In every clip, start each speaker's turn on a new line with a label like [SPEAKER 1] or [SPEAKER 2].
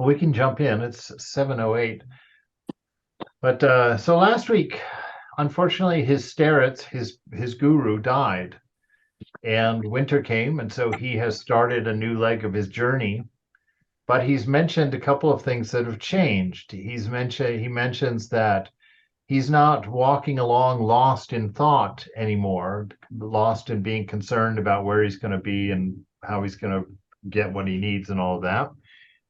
[SPEAKER 1] we can jump in. It's 7:08. But so last week, unfortunately, his starets, his guru, died, and winter came, and so he has started a new leg of his journey. But he's mentioned a couple of things that have changed. He mentions that he's not walking along lost in thought anymore, lost in being concerned about where he's going to be and how he's going to get what he needs and all of that.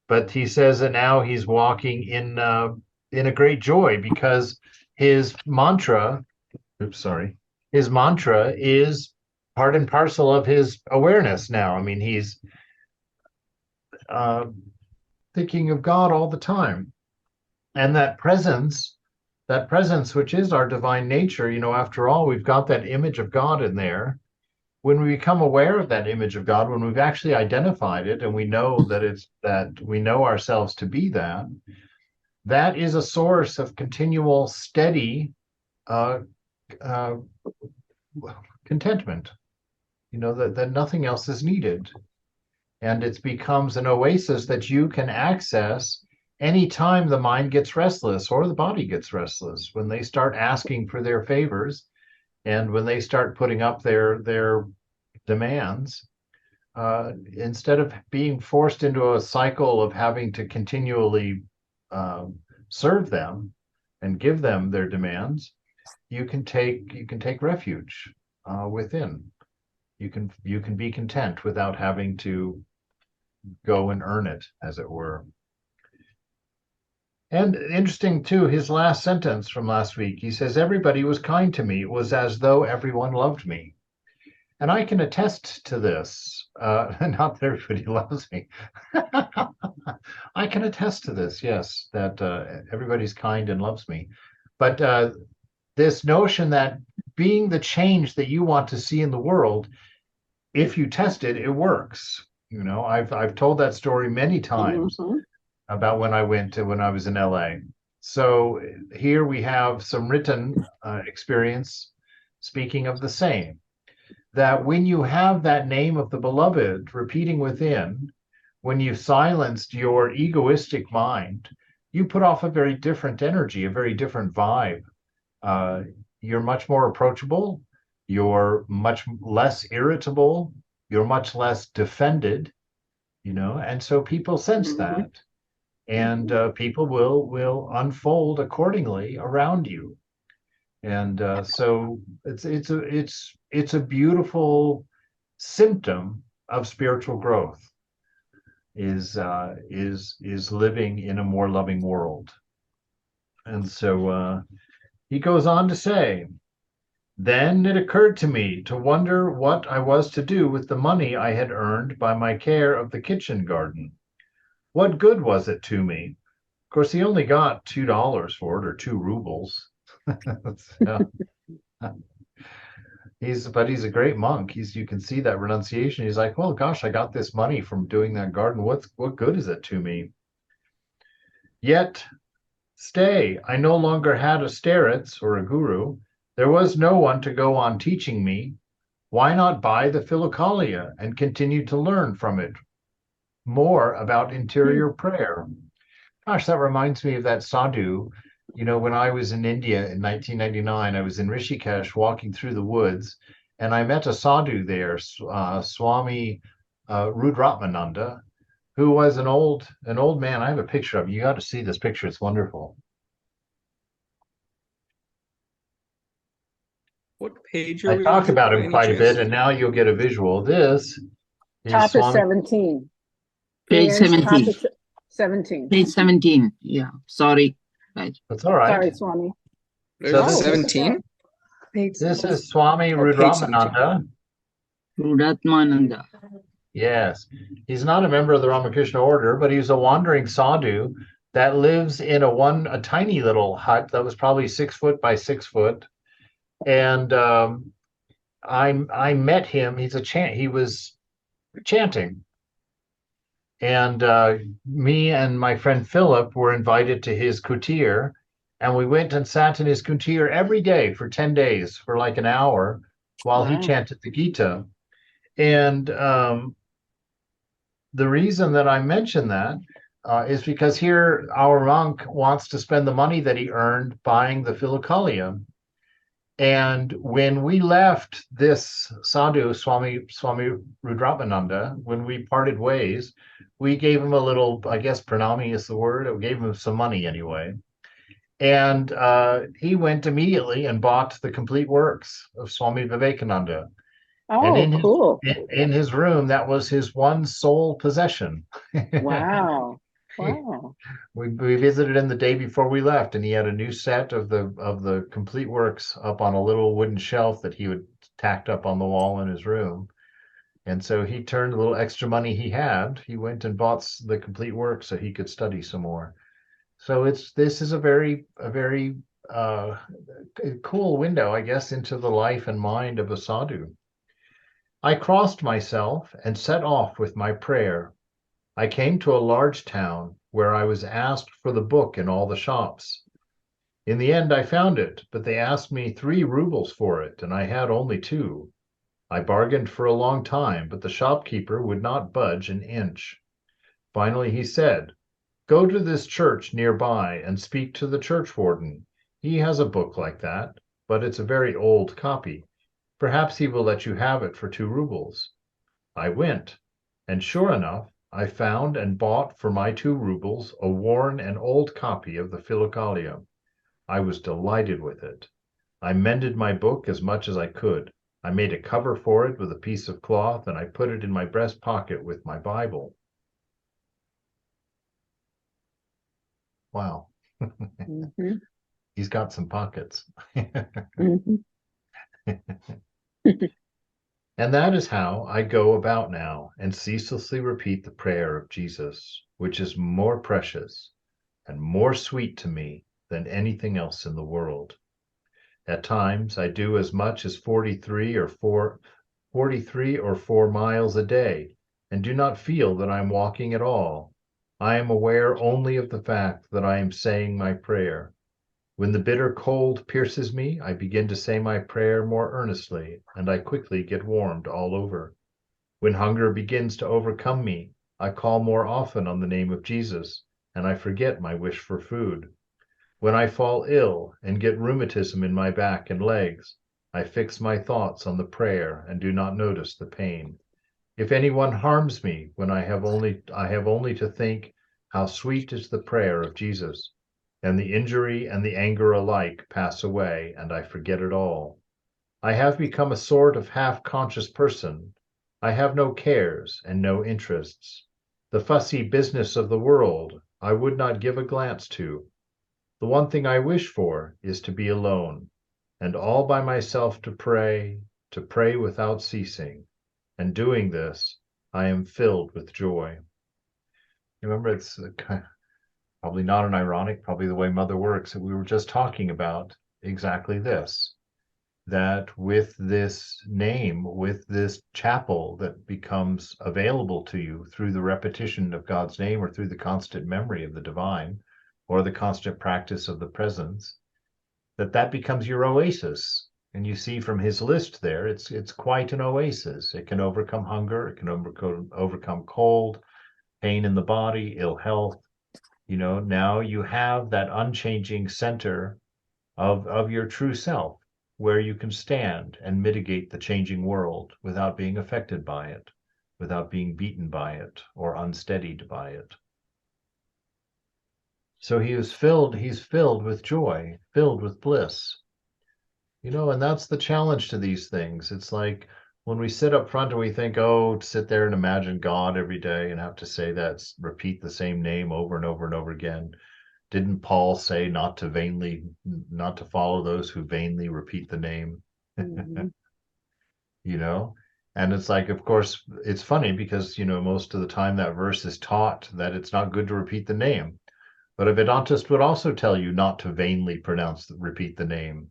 [SPEAKER 1] But he says that now he's walking in a great joy because his mantra, his mantra is part and parcel of his awareness now. I mean, he's uh, thinking of God all the time, and that presence, which is our divine nature. After all, we've got that image of God in there. When we become aware of that image of God, when we've actually identified it and we know that we know ourselves to be that, that is a source of continual, steady uh, uh, contentment. That nothing else is needed. And it becomes an oasis that you can access anytime the mind gets restless or the body gets restless, when they start asking for their favors and when they start putting up their demands. Instead of being forced into a cycle of having to continually serve them and give them their demands, you can take refuge within. You can be content without having to go and earn it, as it were. And interesting too, his last sentence from last week, he says, everybody was kind to me. It was as though everyone loved me. And I can attest to this. Not that everybody loves me. I can attest to this, yes, that everybody's kind and loves me. But this notion that being the change that you want to see in the world, if you test it, it works. I've told that story many times about when I was in LA. So here we have some written experience speaking of the same. That when you have that name of the beloved repeating within, when you've silenced your egoistic mind, you put off a very different energy, a very different vibe. You're much more approachable. You're much less irritable. You're much less defended, and so people sense that, and people will unfold accordingly around you. And so it's a beautiful symptom of spiritual growth, is living in a more loving world. And so he goes on to say, then it occurred to me to wonder what I was to do with the money I had earned by my care of the kitchen garden. What good was it to me? Of course, he only got $2 for it, or 2 rubles. So, he's a great monk. You can see that renunciation. He's like, well, gosh, I got this money from doing that garden. What good is it to me? Yet, stay, I no longer had a starets or a guru. There was no one to go on teaching me. Why not buy the Philokalia and continue to learn from it more about interior prayer? Gosh, that reminds me of that sadhu. When I was in India in 1999, I was in Rishikesh walking through the woods, and I met a sadhu there, Swami Rudratmananda, who was an old man. I have a picture of him. You got to see this picture. It's wonderful.
[SPEAKER 2] What page are
[SPEAKER 1] I
[SPEAKER 2] we
[SPEAKER 1] talked
[SPEAKER 2] on?
[SPEAKER 1] about him
[SPEAKER 2] Any
[SPEAKER 1] quite a
[SPEAKER 2] chance?
[SPEAKER 1] bit, and now you'll get a visual. This is
[SPEAKER 3] Top is
[SPEAKER 1] Swami.
[SPEAKER 3] 17.
[SPEAKER 4] Page
[SPEAKER 3] Dan's top
[SPEAKER 4] 17.
[SPEAKER 3] is 17.
[SPEAKER 4] Page 17. Yeah, sorry. Right.
[SPEAKER 1] That's all right.
[SPEAKER 3] Sorry, Swami.
[SPEAKER 2] There's
[SPEAKER 1] So
[SPEAKER 2] a
[SPEAKER 1] this is-
[SPEAKER 2] 17?
[SPEAKER 1] This is Swami
[SPEAKER 2] Oh, page
[SPEAKER 1] Rudratmananda.
[SPEAKER 4] Rudatmananda.
[SPEAKER 1] Yes, he's not a member of the Ramakrishna order, but he's a wandering sadhu that lives in a tiny little hut that was probably 6 foot by 6 foot. And I met him. He was chanting, and me and my friend Philip were invited to his kutir, and we went and sat in his kutir every day for 10 days for like an hour while he chanted the Gita. And the reason that I mention that, is because here our monk wants to spend the money that he earned buying the Philokalia. And when we left this sadhu, Swami Rudrapananda, when we parted ways, we gave him a little, I guess pranami is the word. We gave him some money anyway. And he went immediately and bought the complete works of Swami Vivekananda. And
[SPEAKER 2] Oh, cool.
[SPEAKER 1] in his room, that was his one sole possession.
[SPEAKER 2] Wow. Wow.
[SPEAKER 1] We visited him the day before we left, and he had a new set of the complete works up on a little wooden shelf that he would tacked up on the wall in his room. And so he turned a little extra money he had. He went and bought the complete work so he could study some more. So this is a very cool window, I guess, into the life and mind of a sadhu. I crossed myself and set off with my prayer. I came to a large town where I was asked for the book in all the shops. In the end, I found it, but they asked me 3 rubles for it, and I had only 2. I bargained for a long time, but the shopkeeper would not budge an inch. Finally, he said, "Go to this church nearby and speak to the churchwarden. He has a book like that, but it's a very old copy. Perhaps he will let you have it for 2 rubles." I went, and sure enough, I found and bought for my 2 rubles a worn and old copy of the Philokalia. I was delighted with it. I mended my book as much as I could. I made a cover for it with a piece of cloth, and I put it in my breast pocket with my Bible. Wow.
[SPEAKER 2] Mhm.
[SPEAKER 1] He's got some pockets.
[SPEAKER 2] Mhm.
[SPEAKER 1] And that is how I go about now and ceaselessly repeat the prayer of Jesus, which is more precious and more sweet to me than anything else in the world. At times I do as much as 43 or 4 miles a day and do not feel that I am walking at all. I am aware only of the fact that I am saying my prayer. When the bitter cold pierces me, I begin to say my prayer more earnestly, and I quickly get warmed all over. When hunger begins to overcome me, I call more often on the name of Jesus, and I forget my wish for food. When I fall ill and get rheumatism in my back and legs, I fix my thoughts on the prayer and do not notice the pain. If anyone harms me, when I have only to think how sweet is the prayer of Jesus, and the injury and the anger alike pass away, and I forget it all. I have become a sort of half-conscious person. I have no cares and no interests. The fussy business of the world I would not give a glance to. The one thing I wish for is to be alone, and all by myself to pray without ceasing. And doing this, I am filled with joy. Remember, it's probably not an ironic, probably the way Mother works, that we were just talking about exactly this, that with this name, with this chapel that becomes available to you through the repetition of God's name or through the constant memory of the divine or the constant practice of the presence, that becomes your oasis. And you see from his list there, it's quite an oasis. It can overcome hunger, it can overcome cold, pain in the body, ill health. Now you have that unchanging center of your true self, where you can stand and mitigate the changing world without being affected by it, without being beaten by it or unsteadied by it. So he's filled with joy, filled with bliss. And that's the challenge to these things. It's like when we sit up front and we think, oh, sit there and imagine God every day and have to say that, repeat the same name over and over and over again. Didn't Paul say not to follow those who vainly repeat the name?
[SPEAKER 2] Mhm.
[SPEAKER 1] you know? And it's like, of course, it's funny because, most of the time that verse is taught that it's not good to repeat the name. But a Vedantist would also tell you not to vainly repeat the name.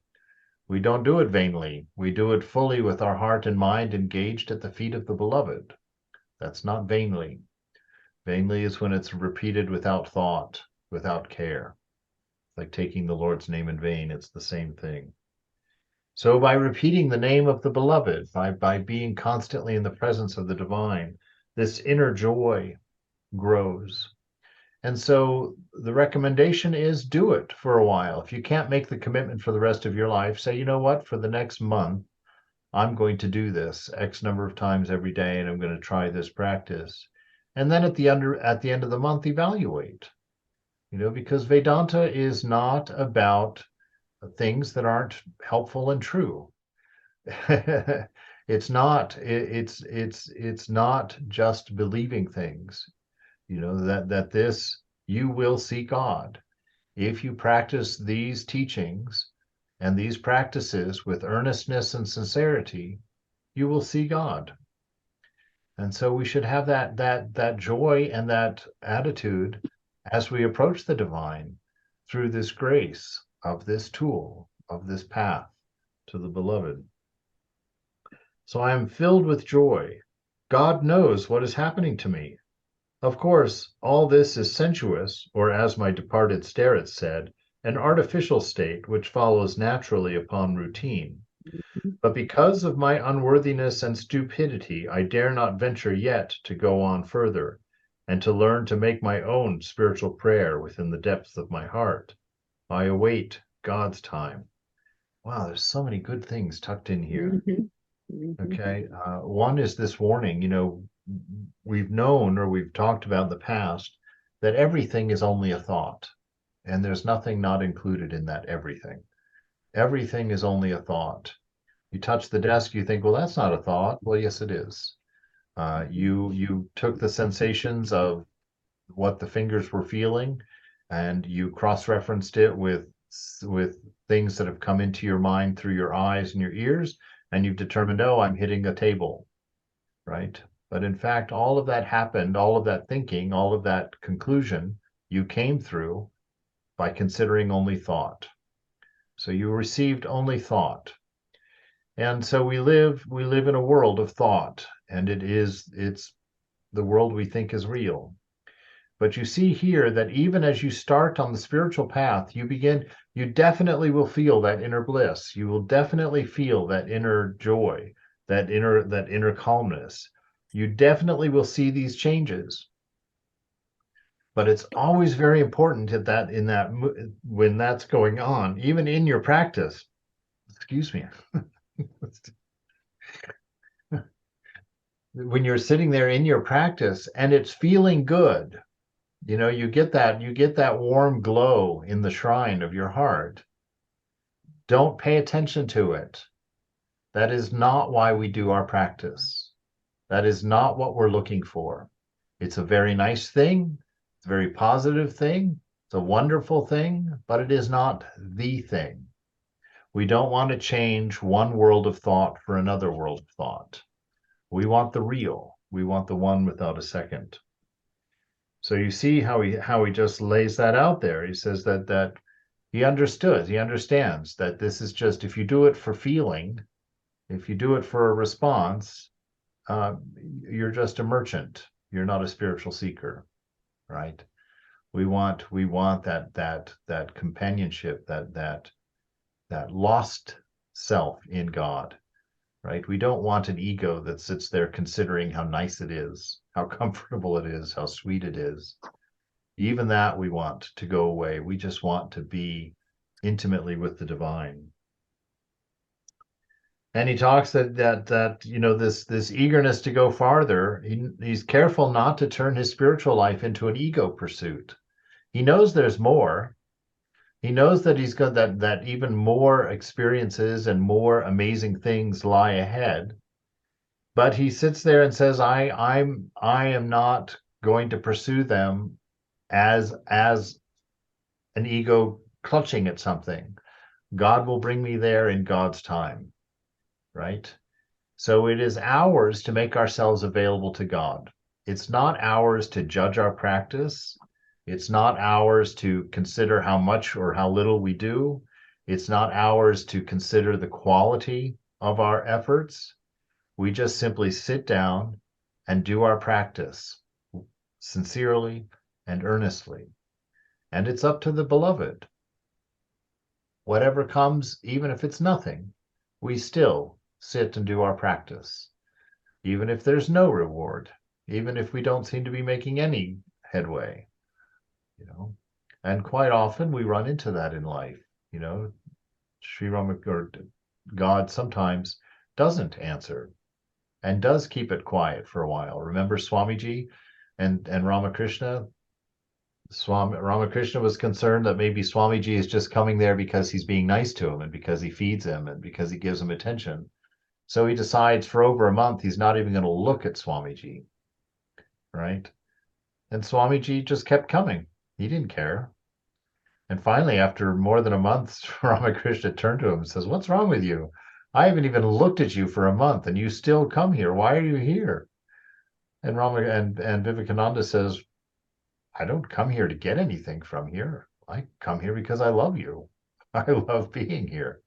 [SPEAKER 1] We don't do it vainly. We do it fully with our heart and mind engaged at the feet of the beloved. That's not vainly. Vainly is when it's repeated without thought, without care. Like taking the Lord's name in vain, it's the same thing. So by repeating the name of the beloved, by being constantly in the presence of the divine, this inner joy grows. And so the recommendation is do it for a while. If you can't make the commitment for the rest of your life, say, you know what, for the next month, I'm going to do this X number of times every day, and I'm going to try this practice. And then at the end of the month, evaluate, because Vedanta is not about things that aren't helpful and true. It's not, it's not just believing things, that this, you will see God. If you practice these teachings and these practices with earnestness and sincerity, you will see God. And so we should have that joy and that attitude as we approach the divine through this grace of this tool, of this path to the beloved. So I am filled with joy. God knows what is happening to me. Of course, all this is sensuous, or as my departed starets said, an artificial state which follows naturally upon routine. But because of my unworthiness and stupidity, I dare not venture yet to go on further, and to learn to make my own spiritual prayer within the depths of my heart. I await God's time. Wow, there's so many good things tucked in here. Okay. One is this warning, we've known, or we've talked about in the past, that everything is only a thought, and there's nothing not included in that everything. Everything is only a thought. You touch the desk, you think, well, that's not a thought. Well, yes, it is. You took the sensations of what the fingers were feeling, and you cross-referenced it with things that have come into your mind through your eyes and your ears, and you've determined, oh, I'm hitting a table, right? But in fact, all of that happened, all of that thinking, all of that conclusion, you came through by considering only thought. So you received only thought. And so we live in a world of thought, and it's the world we think is real. But you see here that even as you start on the spiritual path, you definitely will feel that inner bliss. You will definitely feel that inner joy, that inner calmness. You definitely will see these changes. But it's always very important when that's going on, even in your practice. Excuse me. When you're sitting there in your practice and it's feeling good, you get that warm glow in the shrine of your heart. Don't pay attention to it. That is not why we do our practice. That is not what we're looking for. It's a very nice thing. It's a very positive thing. It's a wonderful thing, but it is not the thing. We don't want to change one world of thought for another world of thought. We want the real. We want the one without a second. So you see how he just lays that out there. He says that he understands that this is just, if you do it for feeling, if you do it for a response, you're just a merchant. You're not a spiritual seeker, right? We want that companionship, that lost self in God, right? We don't want an ego that sits there considering how nice it is, how comfortable it is, how sweet it is. Even that we want to go away. We just want to be intimately with the divine. And he talks that this eagerness to go farther, he's careful not to turn his spiritual life into an ego pursuit. He knows there's more. He knows that he's got that even more experiences and more amazing things lie ahead. But he sits there and says, I am not going to pursue them as an ego clutching at something. God will bring me there in God's time, right? So it is ours to make ourselves available to God. It's not ours to judge our practice. It's not ours to consider how much or how little we do. It's not ours to consider the quality of our efforts. We just simply sit down and do our practice sincerely and earnestly. And it's up to the beloved. Whatever comes, even if it's nothing, we still sit and do our practice. Even if there's no reward, even if we don't seem to be making any headway, you know. And quite often we run into that in life, you know. Sri Rama or God sometimes doesn't answer and does keep it quiet for a while. Remember Swamiji and Ramakrishna? Ramakrishna was concerned that maybe Swamiji is just coming there because he's being nice to him and because he feeds him and because he gives him attention. So he decides for over a month he's not even going to look at Swamiji, right? And Swamiji just kept coming. He didn't care. And finally, after more than a month, Ramakrishna turned to him and says, "What's wrong with you? I haven't even looked at you for a month and you still come here. Why are you here?" And Vivekananda says, "I don't come here to get anything from here. I come here because I love you. I love being here."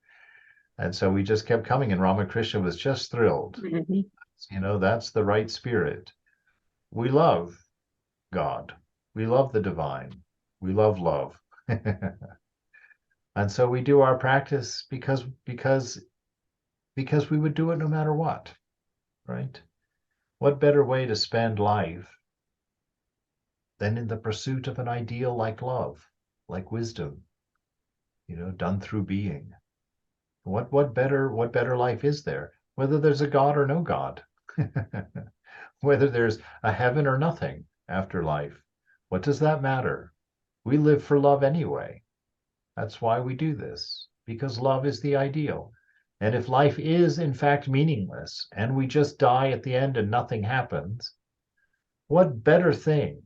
[SPEAKER 1] And so we just kept coming, and Ramakrishna was just thrilled.
[SPEAKER 2] Mhm.
[SPEAKER 1] You know, that's the right spirit. We love God. We love the divine. We love love. And so we do our practice because we would do it no matter what, right? What better way to spend life than in the pursuit of an ideal like love, like wisdom, you know, done through being? What better life is there? Whether there's a God or no God, whether there's a heaven or nothing after life, what does that matter? We live for love anyway. That's why we do this, because love is the ideal. And if life is in fact meaningless and we just die at the end and nothing happens, what better thing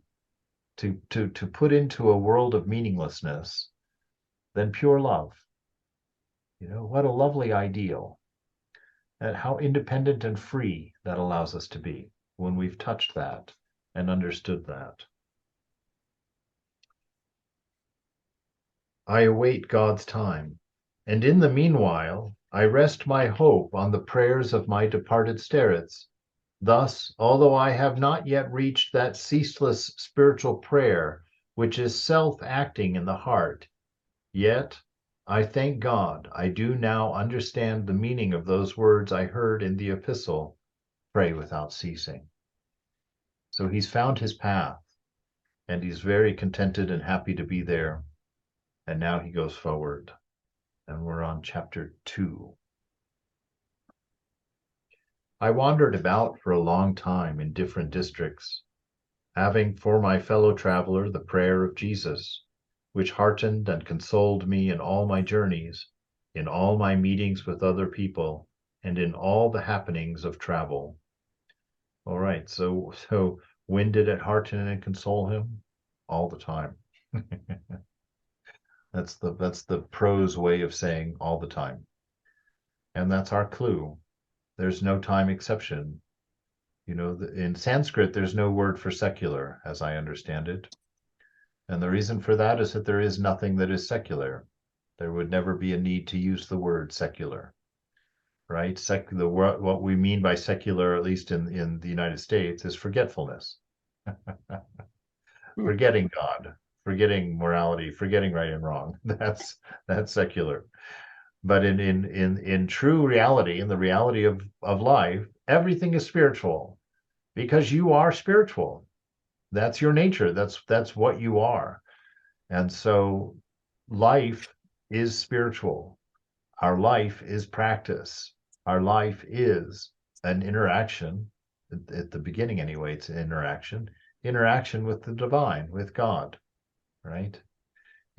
[SPEAKER 1] to put into a world of meaninglessness than pure love? You know, what a lovely ideal, and how independent and free that allows us to be when we've touched that and understood that. I await God's time, and in the meanwhile I rest my hope on the prayers of my departed spirits. Thus, although I have not yet reached that ceaseless spiritual prayer which is self-acting in the heart, yet I thank God I do now understand the meaning of those words I heard in the epistle, "Pray without ceasing." So he's found his path, and he's very contented and happy to be there. And now he goes forward, and we're on chapter 2. I wandered about for a long time in different districts, having for my fellow traveler the prayer of Jesus, which heartened and consoled me in all my journeys, in all my meetings with other people, and in all the happenings of travel. All right, so when did it hearten and console him? All the time. That's the prose way of saying all the time. And that's our clue. There's no time exception. You know, in Sanskrit, there's no word for secular, as I understand it. And the reason for that is that there is nothing that is secular. There would never be a need to use the word secular, right? What we mean by secular, at least in the United States, is forgetfulness. Forgetting God, forgetting morality, forgetting right and wrong. That's secular. But in true reality, in the reality of life, everything is spiritual because you are spiritual. That's your nature. That's what you are. And so life is spiritual. Our life is practice. Our life is an interaction. At the beginning, anyway, it's an interaction with the divine, with God, right?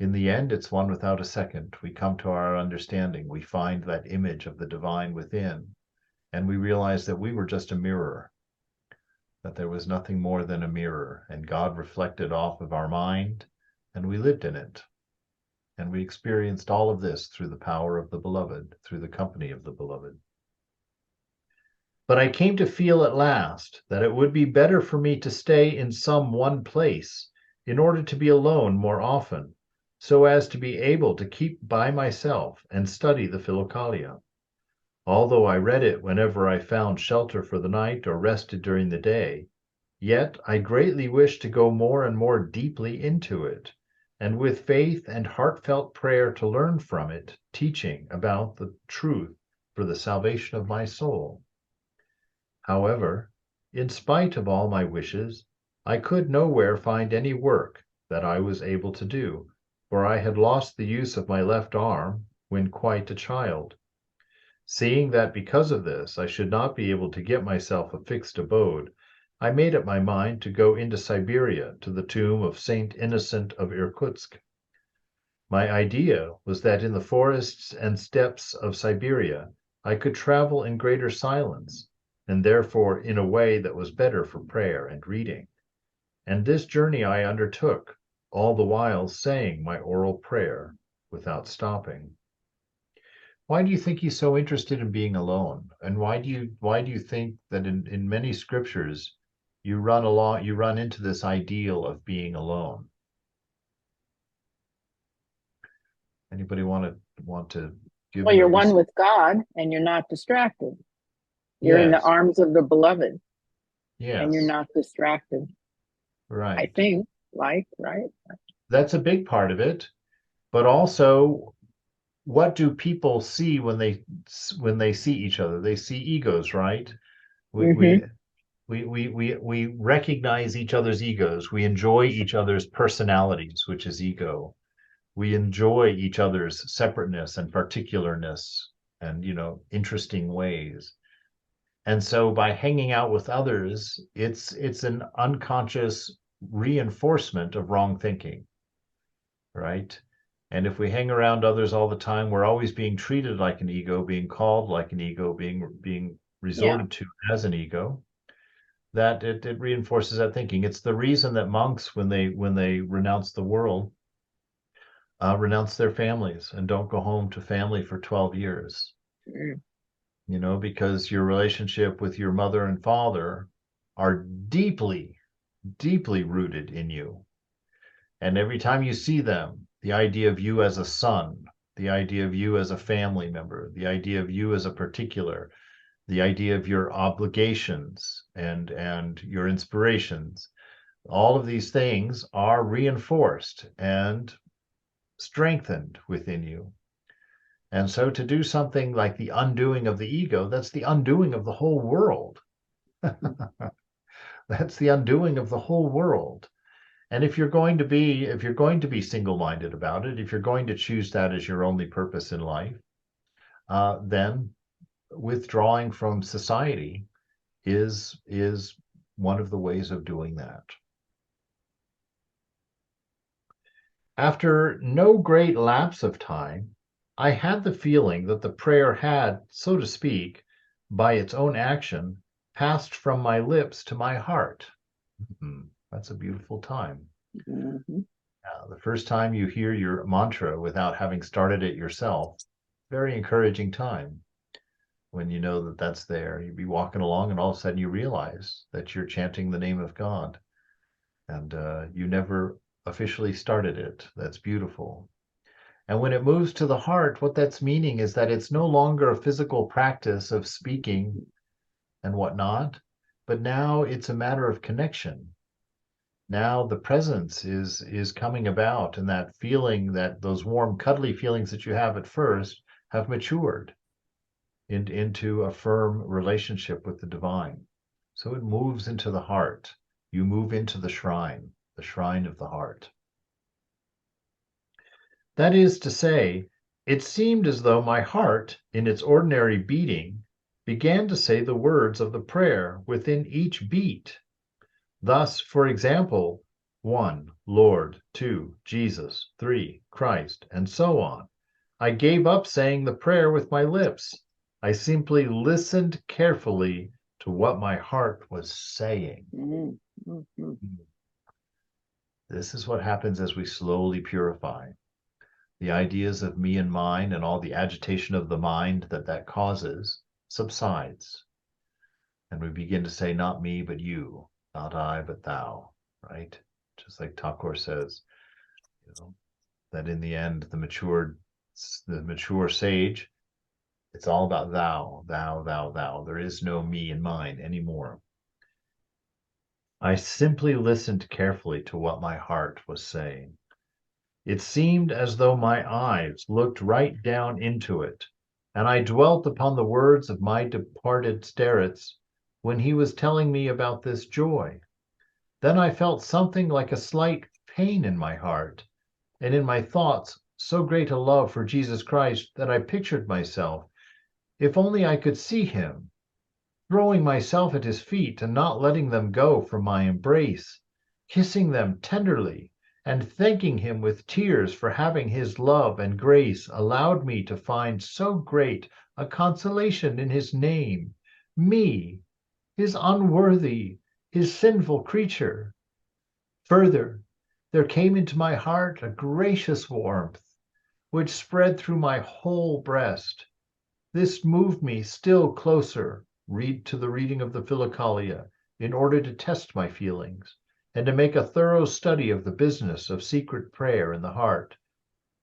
[SPEAKER 1] In the end, it's one without a second. We come to our understanding. We find that image of the divine within, and we realize that we were just a mirror, that there was nothing more than a mirror, and God reflected off of our mind, and we lived in it. And we experienced all of this through the power of the beloved, through the company of the beloved. But I came to feel at last that it would be better for me to stay in some one place in order to be alone more often, so as to be able to keep by myself and study the Philokalia. Although I read it whenever I found shelter for the night or rested during the day, yet I greatly wish to go more and more deeply into it, and with faith and heartfelt prayer to learn from it teaching about the truth for the salvation of my soul. However, in spite of all my wishes, I could nowhere find any work that I was able to do, for I had lost the use of my left arm when quite a child. Seeing that because of this I should not be able to get myself a fixed abode, I made up my mind to go into Siberia to the tomb of Saint Innocent of Irkutsk. My idea was that in the forests and steppes of Siberia I could travel in greater silence, and therefore in a way that was better for prayer and reading. And this journey I undertook, all the while saying my oral prayer without stopping. Why do you think he's so interested in being alone? And why do you think that in many scriptures you run into this ideal of being alone? Anybody want to give
[SPEAKER 2] Well, you're
[SPEAKER 1] maybe
[SPEAKER 2] one with God and you're not distracted. You're in the
[SPEAKER 1] Yes,
[SPEAKER 2] arms of the beloved and you're
[SPEAKER 1] yes,
[SPEAKER 2] not distracted. I
[SPEAKER 1] right.
[SPEAKER 2] think, right?
[SPEAKER 1] That's a big part of it, but also what do people see when they see each other? They see egos, right? We
[SPEAKER 2] Mm-hmm.
[SPEAKER 1] we we recognize each other's egos. We enjoy each other's personalities, which is ego. We enjoy each other's separateness and particularness and interesting ways. And so by hanging out with others, it's an unconscious reinforcement of wrong thinking, right? And if we hang around others all the time, we're always being treated like an ego, being called like an ego, being
[SPEAKER 2] Yeah.
[SPEAKER 1] resorted to as an ego. That it reinforces that thinking. It's the reason that monks, when they renounce the world, renounce their families and don't go home to family for 12 years.
[SPEAKER 2] Mm.
[SPEAKER 1] Because your relationship with your mother and father are deeply, deeply rooted in you. And every time you see them, the idea of you as a son, the idea of you as a family member, the idea of you as a particular, the idea of your obligations and your inspirations, all of these things are reinforced and strengthened within you. And so to do something like the undoing of the ego, that's the undoing of the whole world. That's the undoing of the whole world. And if you're going to be single-minded about it, if you're going to choose that as your only purpose in life, then withdrawing from society is one of the ways of doing that. After no great lapse of time, I had the feeling that the prayer had, so to speak, by its own action, passed from my lips to my heart. That's a beautiful time.
[SPEAKER 2] Mm-hmm.
[SPEAKER 1] The first time you hear your mantra without having started it yourself, very encouraging time. When you know that that's there, you'd be walking along and all of a sudden you realize that you're chanting the name of God and you never officially started it. That's beautiful. And when it moves to the heart, what that's meaning is that it's no longer a physical practice of speaking and whatnot, but now it's a matter of connection. Now the presence is coming about, and that feeling, that those warm, cuddly feelings that you have at first have matured into a firm relationship with the divine. So it moves into the heart. You move into the shrine of the heart. That is to say, it seemed as though my heart, in its ordinary beating, began to say the words of the prayer within each beat. Thus, for example, 1, Lord, 2, Jesus, 3, Christ, and so on. I gave up saying the prayer with my lips. I simply listened carefully to what my heart was saying.
[SPEAKER 2] Mm-hmm.
[SPEAKER 1] This is what happens as we slowly purify. The ideas of me and mine and all the agitation of the mind that causes subsides. And we begin to say, not me, but you, not I, but thou, right? Just like Thakur says, that in the end, the mature sage, it's all about thou, thou, thou, thou. There is no me and mine anymore. I simply listened carefully to what my heart was saying. It seemed as though my eyes looked right down into it, and I dwelt upon the words of my departed starets when he was telling me about this joy. Then I felt something like a slight pain in my heart, and in my thoughts so great a love for Jesus Christ that I pictured myself, if only I could see him, throwing myself at his feet and not letting them go from my embrace, kissing them tenderly, and thanking him with tears for having his love and grace allowed me to find so great a consolation in his name, me, his unworthy, his sinful creature. Further, there came into my heart a gracious warmth, which spread through my whole breast. This moved me still closer to the reading of the Philokalia in order to test my feelings and to make a thorough study of the business of secret prayer in the heart.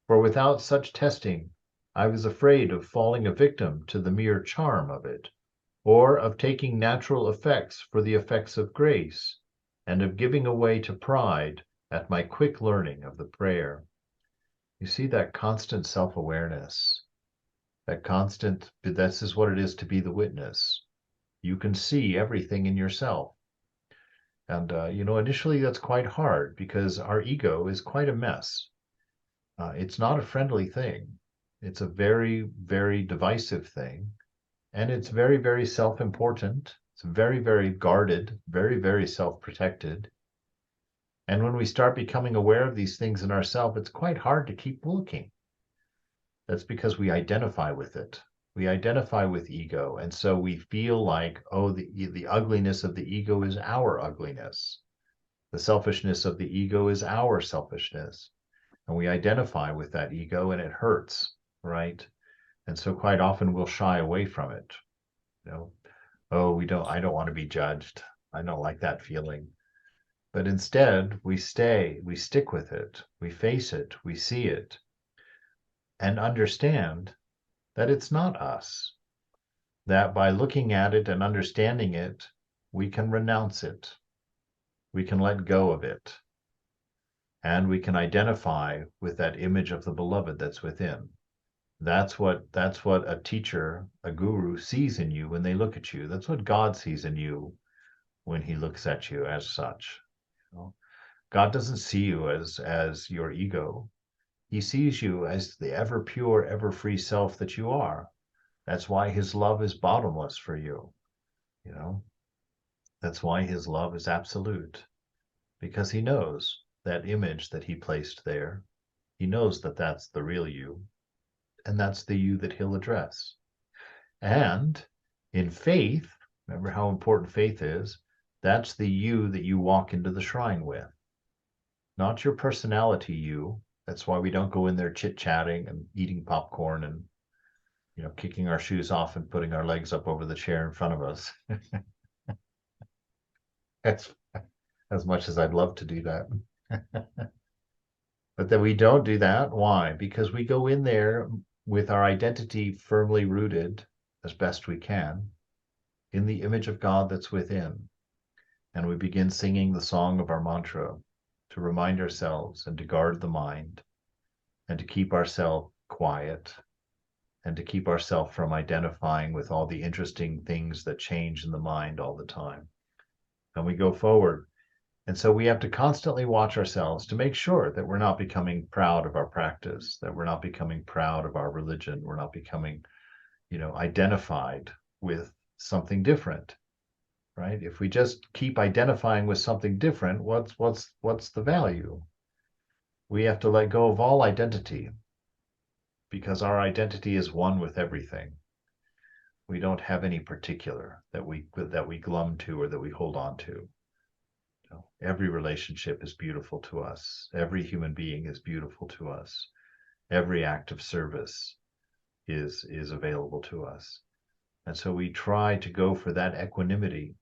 [SPEAKER 1] For without such testing, I was afraid of falling a victim to the mere charm of it, or of taking natural effects for the effects of grace, and of giving away to pride at my quick learning of the prayer. You see that constant self-awareness, that constant, this is what it is to be the witness. You can see everything in yourself. And, initially that's quite hard because our ego is quite a mess. It's not a friendly thing. It's a very, very divisive thing. And it's very, very self-important. It's very, very guarded, very, very self-protected. And when we start becoming aware of these things in ourselves, it's quite hard to keep looking. That's because we identify with it. We identify with ego. And so we feel like, oh, the ugliness of the ego is our ugliness. The selfishness of the ego is our selfishness. And we identify with that ego and it hurts, right? And so quite often we'll shy away from it. Oh, I don't want to be judged. I don't like that feeling. But instead, we stick with it, we face it, we see it, and understand that it's not us. That by looking at it and understanding it, we can renounce it. We can let go of it. And we can identify with that image of the beloved that's within. That's what a teacher, a guru sees in you when they look at you. That's what God sees in you when he looks at you as such. God doesn't see you as your ego. He sees you as the ever pure, ever free self that you are. That's why his love is bottomless for you. That's why his love is absolute, because he knows that image that he placed there. He knows that that's the real you, and that's the you that he'll address. And in faith, remember how important faith is, that's the you that you walk into the shrine with. Not your personality you. That's why we don't go in there chit-chatting and eating popcorn and, kicking our shoes off and putting our legs up over the chair in front of us. That's as much as I'd love to do that. But then we don't do that. Why? Because we go in there with our identity firmly rooted as best we can in the image of God that's within. And we begin singing the song of our mantra to remind ourselves and to guard the mind and to keep ourselves quiet and to keep ourselves from identifying with all the interesting things that change in the mind all the time. And we go forward. And so we have to constantly watch ourselves to make sure that we're not becoming proud of our practice, that we're not becoming proud of our religion, we're not becoming, identified with something different, right? If we just keep identifying with something different, what's the value? We have to let go of all identity because our identity is one with everything. We don't have any particular that we glum to or that we hold on to. Every relationship is beautiful to us. Every human being is beautiful to us. Every act of service is available to us. And so we try to go for that equanimity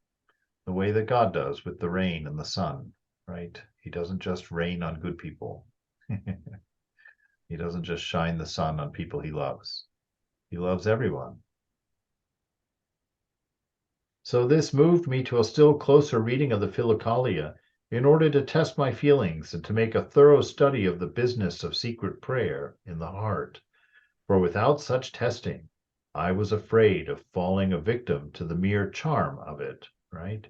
[SPEAKER 1] the way that God does with the rain and the sun, right? He doesn't just rain on good people. He doesn't just shine the sun on people he loves. He loves everyone. So this moved me to a still closer reading of the Philokalia in order to test my feelings and to make a thorough study of the business of secret prayer in the heart. For without such testing, I was afraid of falling a victim to the mere charm of it, right?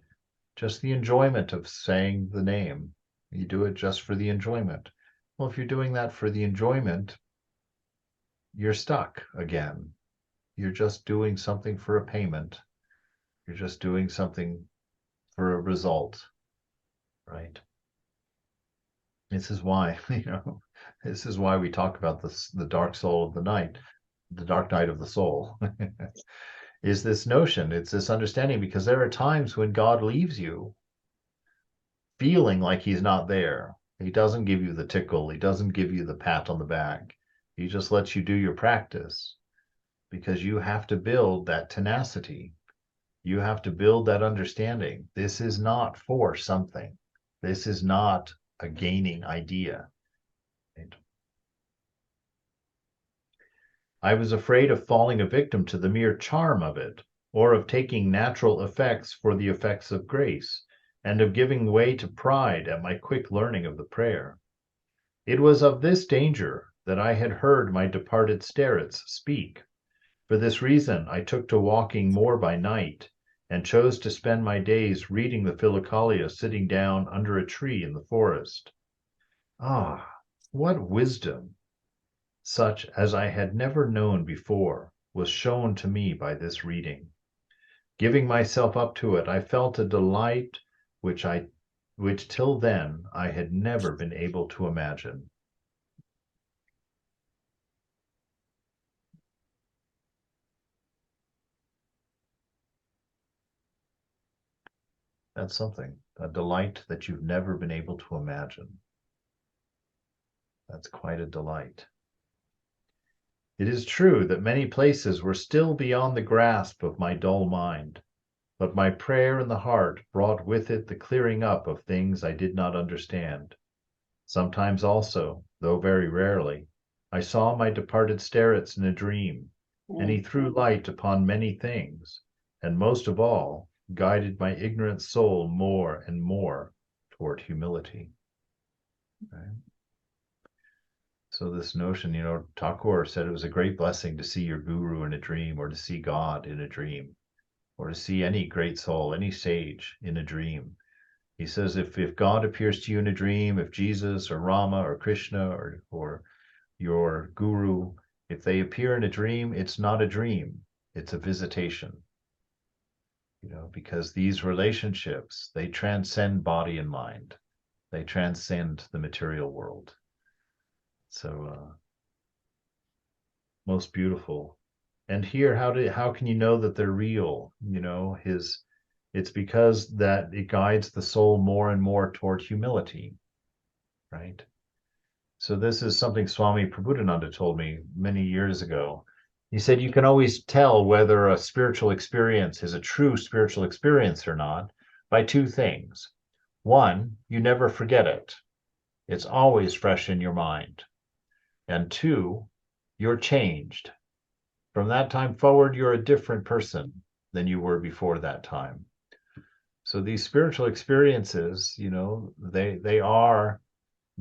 [SPEAKER 1] Just the enjoyment of saying the name, You do it just for the enjoyment. Well, if you're doing that for the enjoyment, you're stuck again. You're just doing something for a payment. You're just doing something for a result, right? This is why, this is why we talk about this, the dark soul of the night, the dark night of the soul, is this notion, it's this understanding, because there are times when God leaves you feeling like he's not there. He doesn't give you the tickle. He doesn't give you the pat on the back. He just lets you do your practice because you have to build that tenacity. You have to build that understanding. This is not for something. This is not a gaining idea. Right? I was afraid of falling a victim to the mere charm of it, or of taking natural effects for the effects of grace, and of giving way to pride at my quick learning of the prayer. It was of this danger that I had heard my departed starets speak. For this reason I took to walking more by night, and chose to spend my days reading the Philokalia sitting down under a tree in the forest. Ah, what wisdom, such as I had never known before, was shown to me by this reading. Giving myself up to it, I felt a delight which till then I had never been able to imagine. That's something, a delight that you've never been able to imagine. That's quite a delight. It is true that many places were still beyond the grasp of my dull mind, but my prayer in the heart brought with it the clearing up of things I did not understand. Sometimes also, though very rarely, I saw my departed starets in a dream, and he threw light upon many things, and most of all, guided my ignorant soul more and more toward humility. Right? So this notion, Thakur said it was a great blessing to see your guru in a dream, or to see God in a dream, or to see any great soul, any sage in a dream. He says if God appears to you in a dream, if Jesus or Rama or Krishna or your guru, if they appear in a dream, it's not a dream, it's a visitation. Because these relationships, they transcend body and mind. They transcend the material world. So most beautiful. And here, how can you know that they're real? It's because that it guides the soul more and more toward humility, right? So this is something Swami Prabhupada told me many years ago. He said you can always tell whether a spiritual experience is a true spiritual experience or not by two things. One, you never forget it. It's always fresh in your mind. And two, you're changed. From that time forward, you're a different person than you were before that time. So these spiritual experiences, they are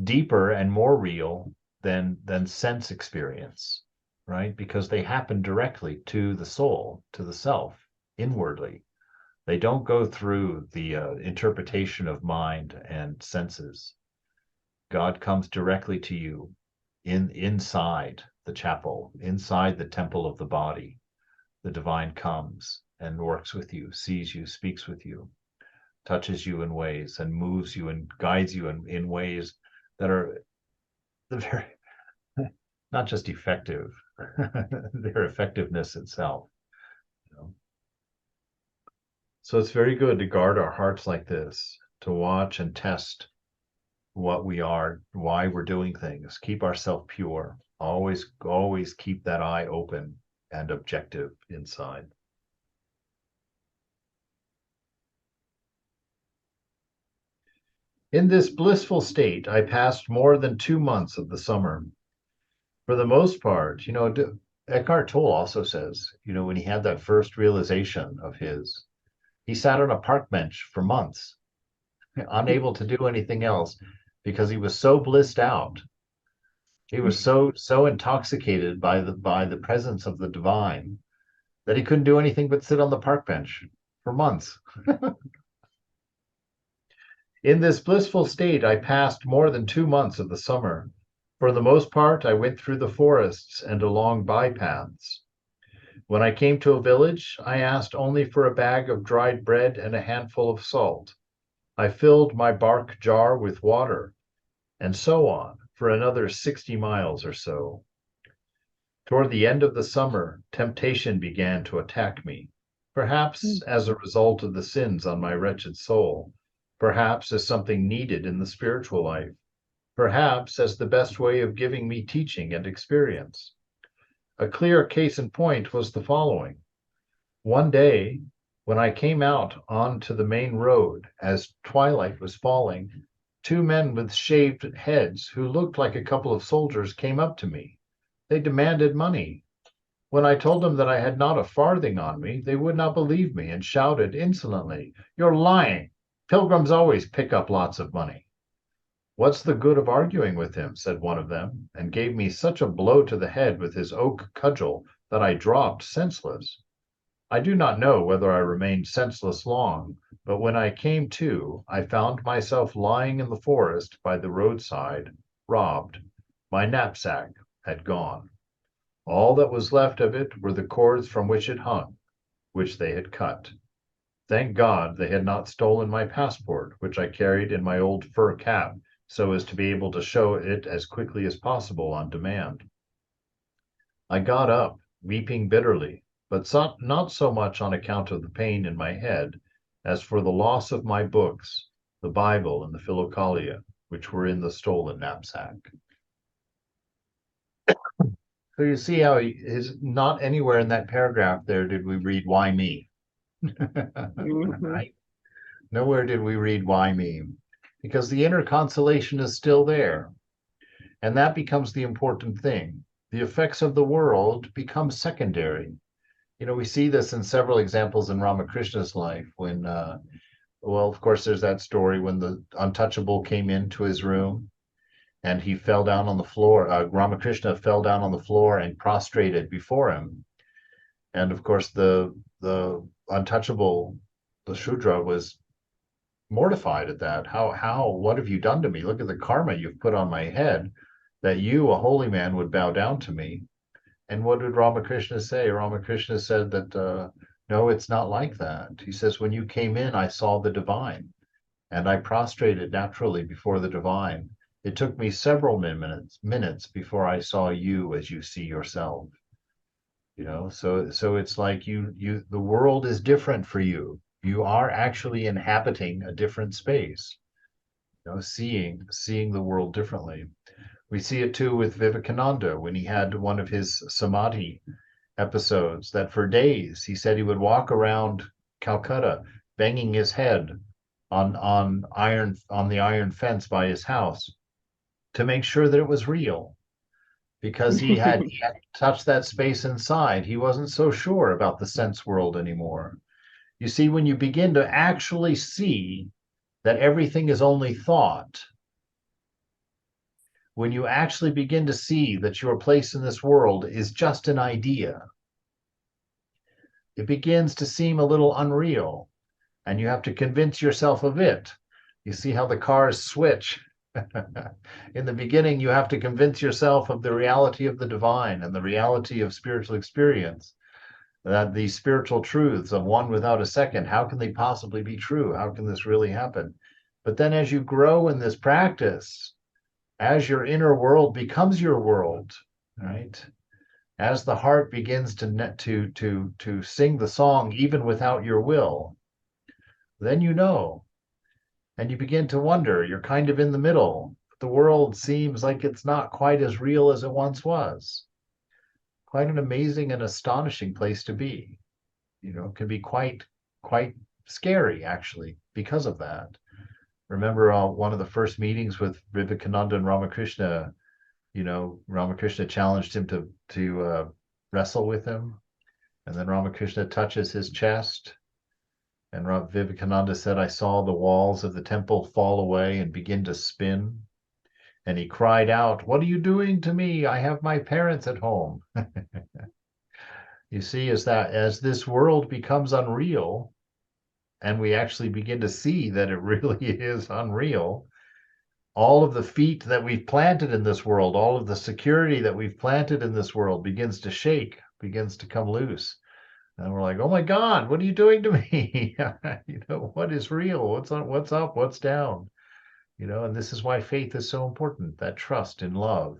[SPEAKER 1] deeper and more real than sense experience, right? Because they happen directly to the soul, to the self, inwardly. They don't go through the interpretation of mind and senses. God comes directly to you inside the chapel, inside the temple of the body. The divine comes and works with you, sees you, speaks with you, touches you in ways, and moves you and guides you in ways that are very, not just effective, their effectiveness itself. So it's very good to guard our hearts like this, to watch and test what we are, why we're doing things, keep ourselves pure, always keep that eye open and objective inside. In this blissful state, I passed more than 2 months of the summer. For the most part, Eckhart Tolle also says, when he had that first realization of his, he sat on a park bench for months, unable to do anything else because he was so blissed out. He was so intoxicated by the presence of the divine that he couldn't do anything but sit on the park bench for months. In this blissful state, I passed more than 2 months of the summer. For the most part, I went through the forests and along bypaths. When I came to a village, I asked only for a bag of dried bread and a handful of salt. I filled my bark jar with water, and so on for another 60 miles or so. Toward the end of the summer, temptation began to attack me, perhaps as a result of the sins on my wretched soul, perhaps as something needed in the spiritual life, perhaps as the best way of giving me teaching and experience. A clear case in point was the following. One day, when I came out onto the main road as twilight was falling, 2 men with shaved heads who looked like a couple of soldiers came up to me. They demanded money. When I told them that I had not a farthing on me, they would not believe me and shouted insolently, "You're lying. Pilgrims always pick up lots of money." "What's the good of arguing with him?" said one of them, and gave me such a blow to the head with his oak cudgel that I dropped senseless. I do not know whether I remained senseless long, but when I came to, I found myself lying in the forest by the roadside, robbed. My knapsack had gone. All that was left of it were the cords from which it hung, which they had cut. Thank God they had not stolen my passport, which I carried in my old fur cap, so as to be able to show it as quickly as possible on demand. I got up, weeping bitterly, but not so much on account of the pain in my head as for the loss of my books, the Bible and the Philokalia, which were in the stolen knapsack. So you see how not anywhere in that paragraph there did we read "why me." Right? Nowhere did we read "why me," because the inner consolation is still there. And that becomes the important thing. The effects of the world become secondary. We see this in several examples in Ramakrishna's life when, well, of course, there's that story when the untouchable came into his room and he fell down on the floor. Ramakrishna fell down on the floor and prostrated before him. And of course, the untouchable, the Shudra, was mortified at that. What have you done to me? Look at the karma you've put on my head, that you, a holy man, would bow down to me. And what did Ramakrishna say? Ramakrishna said that, no, it's not like that. He says, when you came in, I saw the divine, and I prostrated naturally before the divine. It took me several minutes before I saw you as you see yourself. So it's like the world is different for you. You are actually inhabiting a different space, seeing the world differently. We see it too with Vivekananda when he had one of his samadhi episodes, that for days he said he would walk around Calcutta banging his head on the iron fence by his house to make sure that it was real, because he had touched that space inside. He wasn't so sure about the sense world anymore. You see, when you begin to actually see that everything is only thought, when you actually begin to see that your place in this world is just an idea, it begins to seem a little unreal, and you have to convince yourself of it. You see how the cars switch. In the beginning, you have to convince yourself of the reality of the divine and the reality of spiritual experience, that these spiritual truths of one without a second, how can they possibly be true? How can this really happen? But then as you grow in this practice, as your inner world becomes your world, right? As the heart begins to sing the song even without your will, then and you begin to wonder. You're kind of in the middle. The world seems like it's not quite as real as it once was. Quite an amazing and astonishing place to be. It can be quite scary, actually, because of that. Remember one of the first meetings with Vivekananda and Ramakrishna, Ramakrishna challenged him to wrestle with him. And then Ramakrishna touches his chest. And Vivekananda said, I saw the walls of the temple fall away and begin to spin. And he cried out, what are you doing to me? I have my parents at home. You see, as this world becomes unreal, and we actually begin to see that it really is unreal, all of the feet that we've planted in this world, all of the security that we've planted in this world begins to shake, begins to come loose. And we're like, oh my God, what are you doing to me? What is real? What's up? What's down? And this is why faith is so important, that trust in love,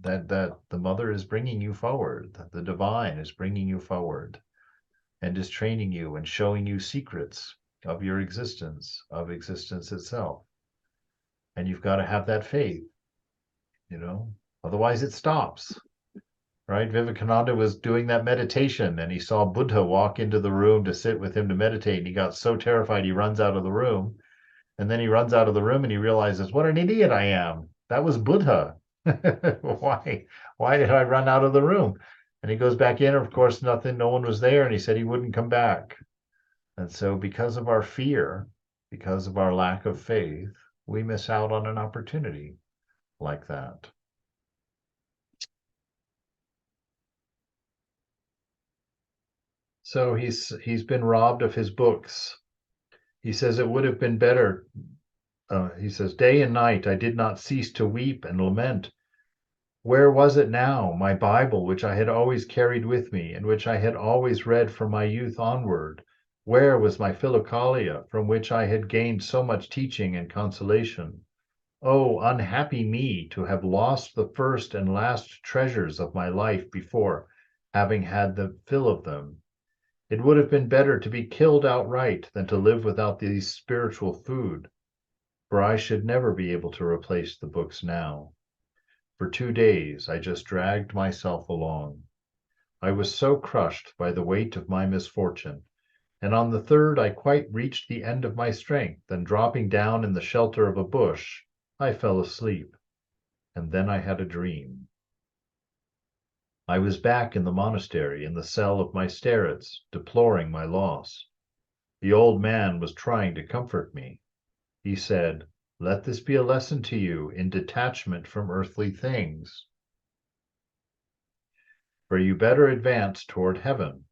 [SPEAKER 1] that the mother is bringing you forward, that the divine is bringing you forward and is training you and showing you secrets of your existence, of existence itself. And you've got to have that faith, otherwise it stops, right? Vivekananda was doing that meditation and he saw Buddha walk into the room to sit with him to meditate. And he got so terrified, he runs out of the room. And then he runs out of the room and he realizes, what an idiot I am. That was Buddha. Why did I run out of the room? And he goes back in, of course, no one was there. And he said he wouldn't come back. And so because of our fear, because of our lack of faith, we miss out on an opportunity like that. So he's been robbed of his books. He says it would have been better. He says, day and night I did not cease to weep and lament. Where was it now, my Bible, which I had always carried with me, and which I had always read from my youth onward? Where was my Philokalia, from which I had gained so much teaching and consolation? Oh, unhappy me, to have lost the first and last treasures of my life before having had the fill of them. It would have been better to be killed outright than to live without these spiritual food, for I should never be able to replace the books now. For 2 days I just dragged myself along. I was so crushed by the weight of my misfortune, and on the third I quite reached the end of my strength, and dropping down in the shelter of a bush, I fell asleep, and then I had a dream. I was back in the monastery in the cell of my starets, deploring my loss. The old man was trying to comfort me. He said, let this be a lesson to you in detachment from earthly things, for you better advance toward heaven.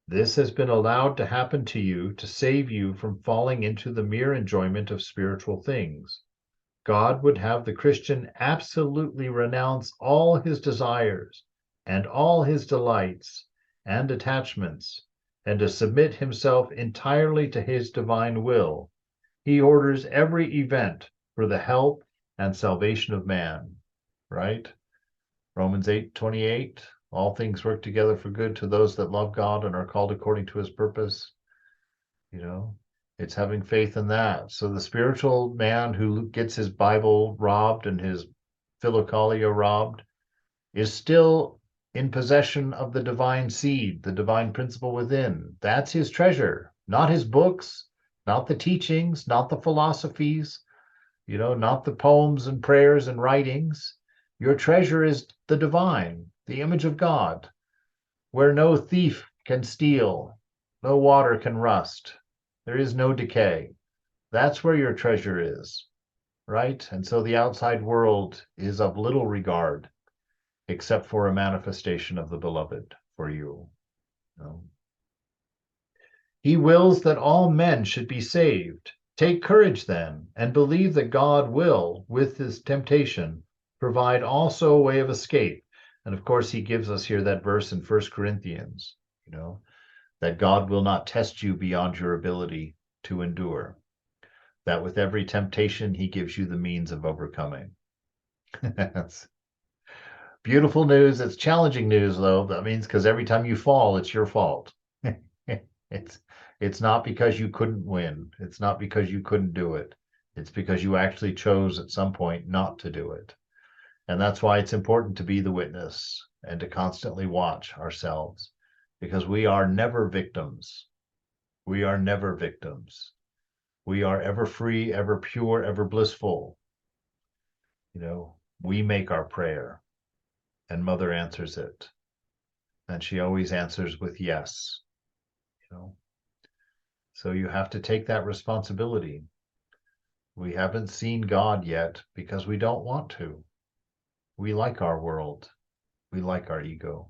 [SPEAKER 1] This has been allowed to happen to you to save you from falling into the mere enjoyment of spiritual things. God would have the Christian absolutely renounce all his desires and all his delights and attachments, and to submit himself entirely to his divine will. He orders every event for the help and salvation of man, right? Romans 8:28, all things work together for good to those that love God and are called according to his purpose. It's having faith in that. So the spiritual man who gets his Bible robbed and his Philokalia robbed is still in possession of the divine seed, the divine principle within. That's his treasure, not his books, not the teachings, not the philosophies, not the poems and prayers and writings. Your treasure is the divine, the image of God, where no thief can steal, no water can rust, there is no decay. That's where your treasure is, right? And so the outside world is of little regard, except for a manifestation of the beloved for you. He wills that all men should be saved. Take courage then, and believe that God will, with his temptation, provide also a way of escape. And of course, he gives us here that verse in 1 Corinthians, that God will not test you beyond your ability to endure, that with every temptation, he gives you the means of overcoming. That's beautiful news. It's challenging news, though. That means because every time you fall, it's your fault. It's not because you couldn't win. It's not because you couldn't do it. It's because you actually chose at some point not to do it. And that's why it's important to be the witness and to constantly watch ourselves, because we are never victims. We are never victims. We are ever free, ever pure, ever blissful. We make our prayer and Mother answers it. And she always answers with yes. So you have to take that responsibility. We haven't seen God yet because we don't want to. We like our world. We like our ego.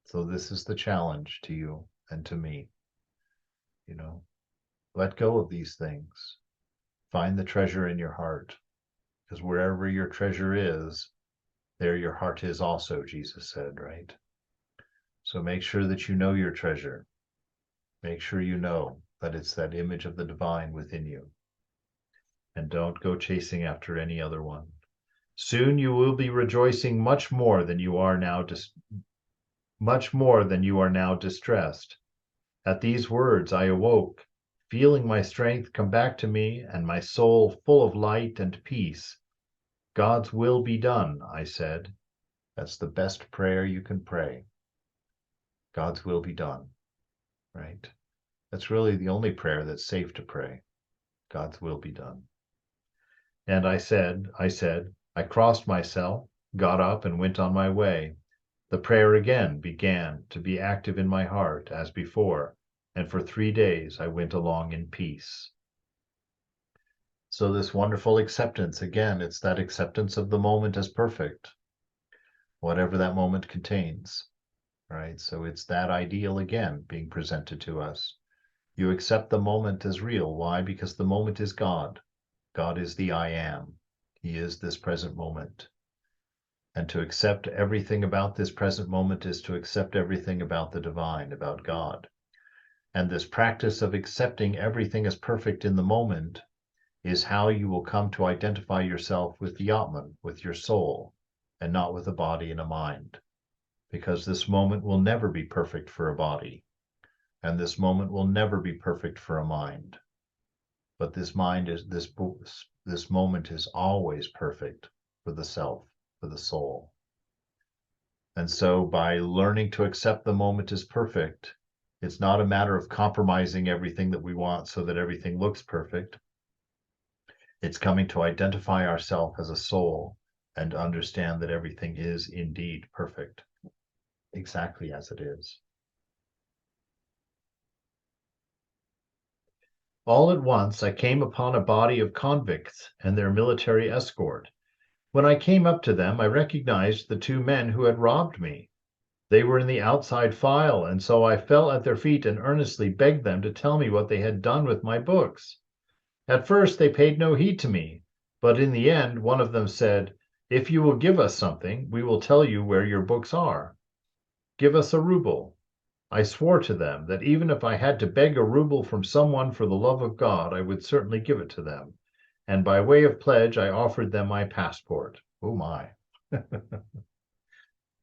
[SPEAKER 1] So this is the challenge to you and to me. Let go of these things. Find the treasure in your heart, because wherever your treasure is, there your heart is also, Jesus said, right? So make sure that you know your treasure. Make sure you know that it's that image of the divine within you. And don't go chasing after any other one. Soon you will be rejoicing much more than you are now distressed. At these words I awoke, feeling my strength come back to me and my soul full of light and peace. God's will be done, I said. That's the best prayer you can pray. God's will be done, right? That's really the only prayer that's safe to pray. God's will be done. And I crossed myself, got up and went on my way. The prayer again began to be active in my heart as before, and for 3 days I went along in peace. So this wonderful acceptance, again, it's that acceptance of the moment as perfect, whatever that moment contains, right? So it's that ideal again being presented to us. You accept the moment as real. Why? Because the moment is God. God is the I am. He is this present moment. And to accept everything about this present moment is to accept everything about the divine, about God. And this practice of accepting everything as perfect in the moment is how you will come to identify yourself with the Atman, with your soul, and not with a body and a mind. Because this moment will never be perfect for a body, and this moment will never be perfect for a mind. But this moment is always perfect for the self, for the soul. And so by learning to accept the moment as perfect, it's not a matter of compromising everything that we want so that everything looks perfect. It's coming to identify ourselves as a soul and understand that everything is indeed perfect, exactly as it is. All at once I came upon a body of convicts and their military escort. When I came up to them, I recognized the 2 men who had robbed me. They were in the outside file, and so I fell at their feet and earnestly begged them to tell me what they had done with my books. At first they paid no heed to me, but in the end one of them said, "If you will give us something, we will tell you where your books are. Give us a ruble." I swore to them that even if I had to beg a ruble from someone for the love of God, I would certainly give it to them. And by way of pledge, I offered them my passport. Oh my.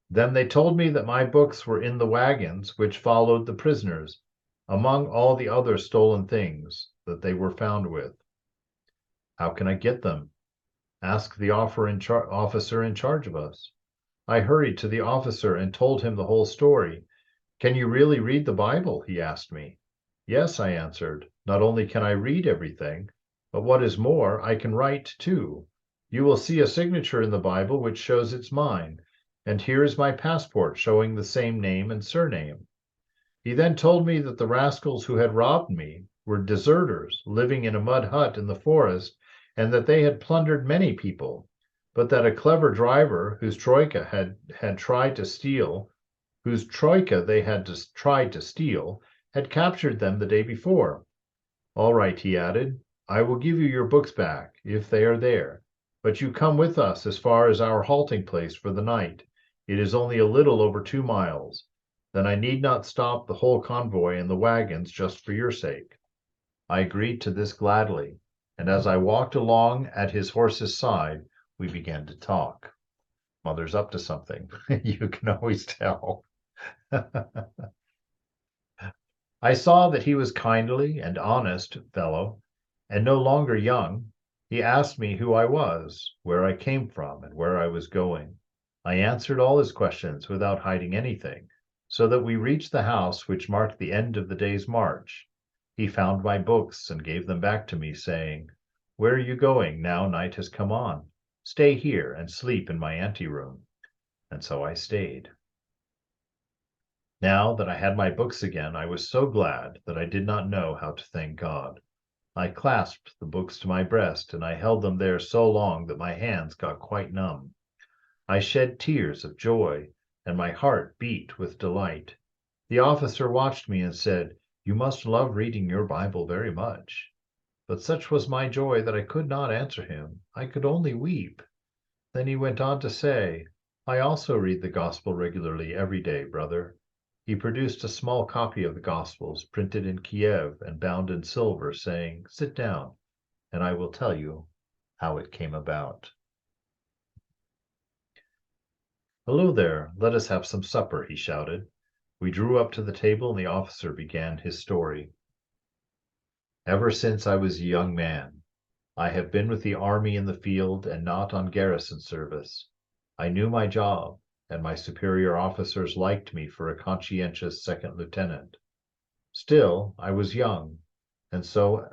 [SPEAKER 1] Then they told me that my books were in the wagons which followed the prisoners, among all the other stolen things that they were found with. How can I get them? Ask the officer in charge of us. I hurried to the officer and told him the whole story. Can you really read the Bible? He asked me. Yes, I answered. Not only can I read everything, but what is more, I can write too. You will see a signature in the Bible which shows it's mine, and here is my passport showing the same name and surname. He then told me that the rascals who had robbed me were deserters living in a mud hut in the forest, and that they had plundered many people, but that a clever driver whose troika they had tried to steal, had captured them the day before. All right, he added, I will give you your books back, if they are there, but you come with us as far as our halting place for the night. It is only a little over 2 miles. Then I need not stop the whole convoy in the wagons just for your sake. I agreed to this gladly, and as I walked along at his horse's side, we began to talk. Mother's up to something. You can always tell. I saw that he was kindly and honest fellow, and no longer young. He asked me who I was, where I came from, and where I was going. I answered all his questions without hiding anything, so that we reached the house which marked the end of the day's march. He found my books and gave them back to me, saying, Where are you going now night has come on? Stay here and sleep in my anteroom. And so I stayed. Now that I had my books again, I was so glad that I did not know how to thank God. I clasped the books to my breast, and I held them there so long that my hands got quite numb. I shed tears of joy, and my heart beat with delight. The officer watched me and said, You must love reading your Bible very much. But such was my joy that I could not answer him. I could only weep. Then he went on to say, I also read the Gospel regularly every day, brother. He produced a small copy of the Gospels, printed in Kiev and bound in silver, saying, Sit down, and I will tell you how it came about. Hello there, let us have some supper, he shouted. We drew up to the table and the officer began his story. Ever since I was a young man, I have been with the army in the field and not on garrison service. I knew my job, and my superior officers liked me for a conscientious second lieutenant. Still, I was young, and so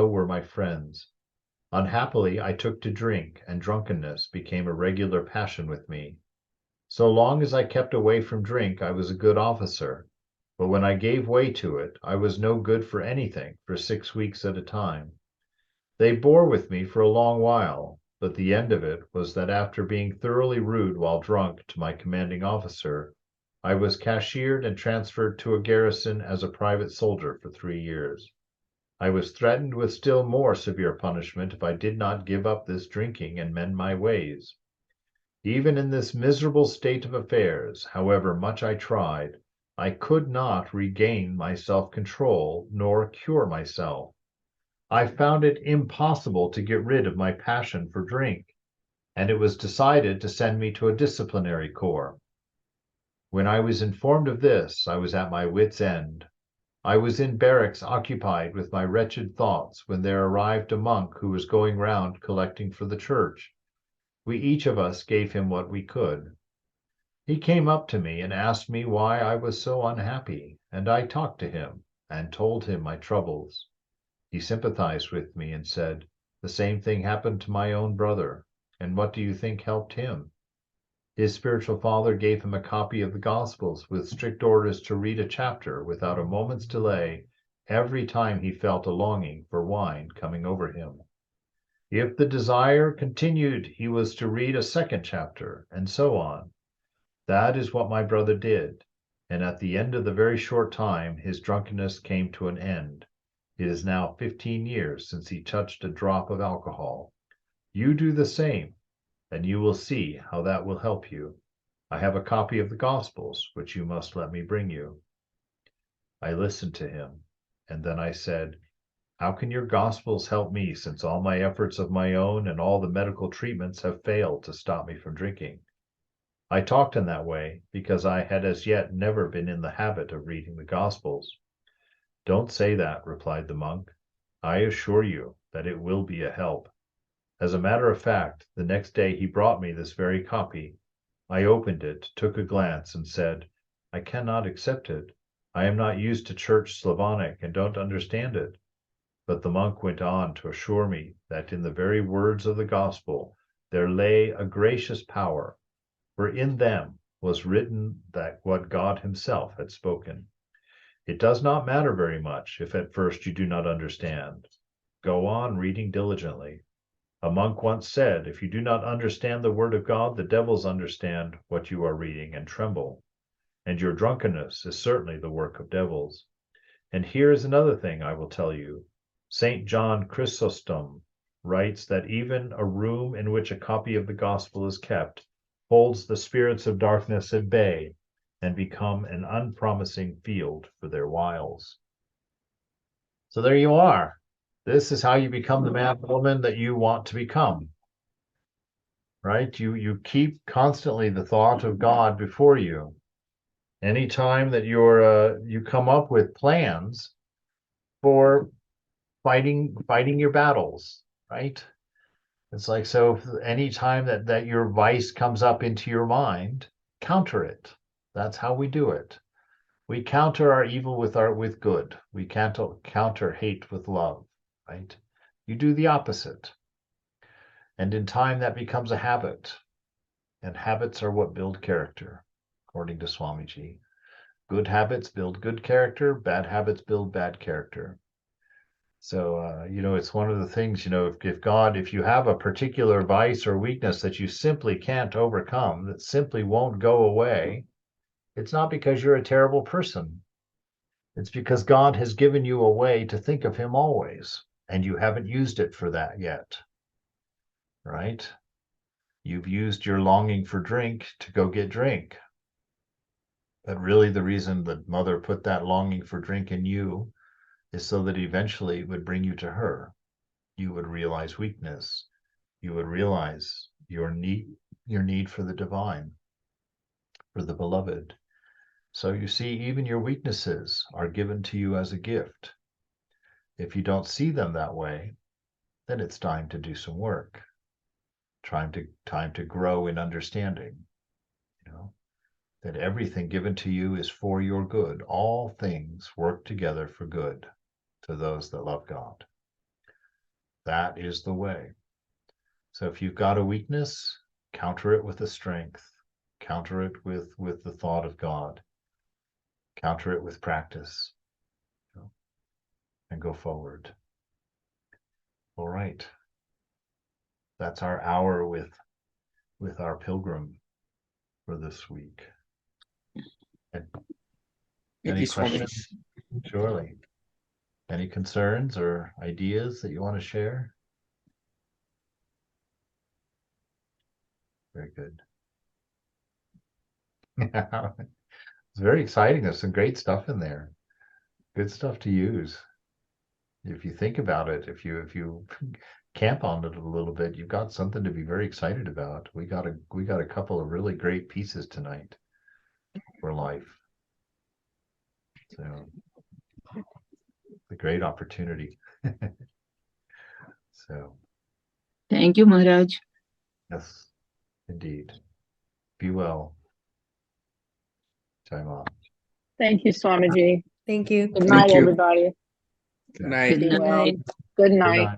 [SPEAKER 1] were my friends. Unhappily, I took to drink, and drunkenness became a regular passion with me. So long as I kept away from drink, I was a good officer, but when I gave way to it, I was no good for anything for 6 weeks at a time. They bore with me for a long while, but the end of it was that after being thoroughly rude while drunk to my commanding officer, I was cashiered and transferred to a garrison as a private soldier for 3 years. I was threatened with still more severe punishment if I did not give up this drinking and mend my ways. Even in this miserable state of affairs, however much I tried, I could not regain my self-control nor cure myself. I found it impossible to get rid of my passion for drink, and it was decided to send me to a disciplinary corps. When I was informed of this, I was at my wits' end. I was in barracks occupied with my wretched thoughts when there arrived a monk who was going round collecting for the church. We each of us gave him what we could. He came up to me and asked me why I was so unhappy, and I talked to him and told him my troubles. He sympathized with me and said, the same thing happened to my own brother, and what do you think helped him? His spiritual father gave him a copy of the Gospels with strict orders to read a chapter without a moment's delay every time he felt a longing for wine coming over him. If the desire continued, he was to read a second chapter, and so on. That is what my brother did, and at the end of the very short time his drunkenness came to an end. It is now 15 years since he touched a drop of alcohol. You do the same, and you will see how that will help you. I have a copy of the Gospels, which you must let me bring you. I listened to him, and then I said, how can your Gospels help me, since all my efforts of my own and all the medical treatments have failed to stop me from drinking? I talked in that way because I had as yet never been in the habit of reading the Gospels. Don't say that, replied the monk. I assure you that it will be a help. As a matter of fact, the next day he brought me this very copy. I opened it, took a glance, and said, I cannot accept it. I am not used to Church Slavonic and don't understand it. But the monk went on to assure me that in the very words of the Gospel there lay a gracious power, for in them was written that what God himself had spoken. It does not matter very much if at first you do not understand. Go on reading diligently. A monk once said, if you do not understand the word of God, the devils understand what you are reading and tremble. And your drunkenness is certainly the work of devils. And here is another thing I will tell you. St. John Chrysostom writes that even a room in which a copy of the Gospel is kept holds the spirits of darkness at bay and become an unpromising field for their wiles. So there you are. This is how you become the man or woman that you want to become. Right? You keep constantly the thought of God before you. Anytime that you come up with plans for fighting your battles, right? It's like, so any time that your vice comes up into your mind, counter it. That's how we do it. We counter our evil with good. We can't counter hate with love, right? You do the opposite. And in time that becomes a habit. And habits are what build character, according to Swamiji. Good habits build good character, bad habits build bad character. So, it's one of the things, if you have a particular vice or weakness that you simply can't overcome, that simply won't go away, it's not because you're a terrible person. It's because God has given you a way to think of him always, and you haven't used it for that yet, right? You've used your longing for drink to go get drink. But really the reason that mother put that longing for drink in you is so that eventually it would bring you to her. You would realize weakness. You would realize your need for the divine, for the beloved. So you see, even your weaknesses are given to you as a gift. If you don't see them that way, then it's time to do some work. Time to grow in understanding, that everything given to you is for your good. All things work together for good to those that love God. That is the way. So if you've got a weakness, counter it with a strength. Counter it with the thought of God. Counter it with practice, and go forward. All right. That's our hour with our pilgrim for this week. Any questions? Surely. Any concerns or ideas that you want to share? Very good. It's very exciting. There's some great stuff in there. Good stuff to use. If you think about it, if you camp on it a little bit, you've got something to be very excited about. We got a couple of really great pieces tonight for life. So a great opportunity. So
[SPEAKER 4] Thank you, Maharaj.
[SPEAKER 1] yes, indeed. Be well. Time off.
[SPEAKER 2] Thank you, Swamiji.
[SPEAKER 3] Thank you.
[SPEAKER 2] Good night,
[SPEAKER 5] you.
[SPEAKER 2] everybody.
[SPEAKER 5] Good night.
[SPEAKER 2] Be
[SPEAKER 4] Good
[SPEAKER 2] well.
[SPEAKER 4] night.
[SPEAKER 2] Good
[SPEAKER 1] Good
[SPEAKER 2] night.
[SPEAKER 1] night.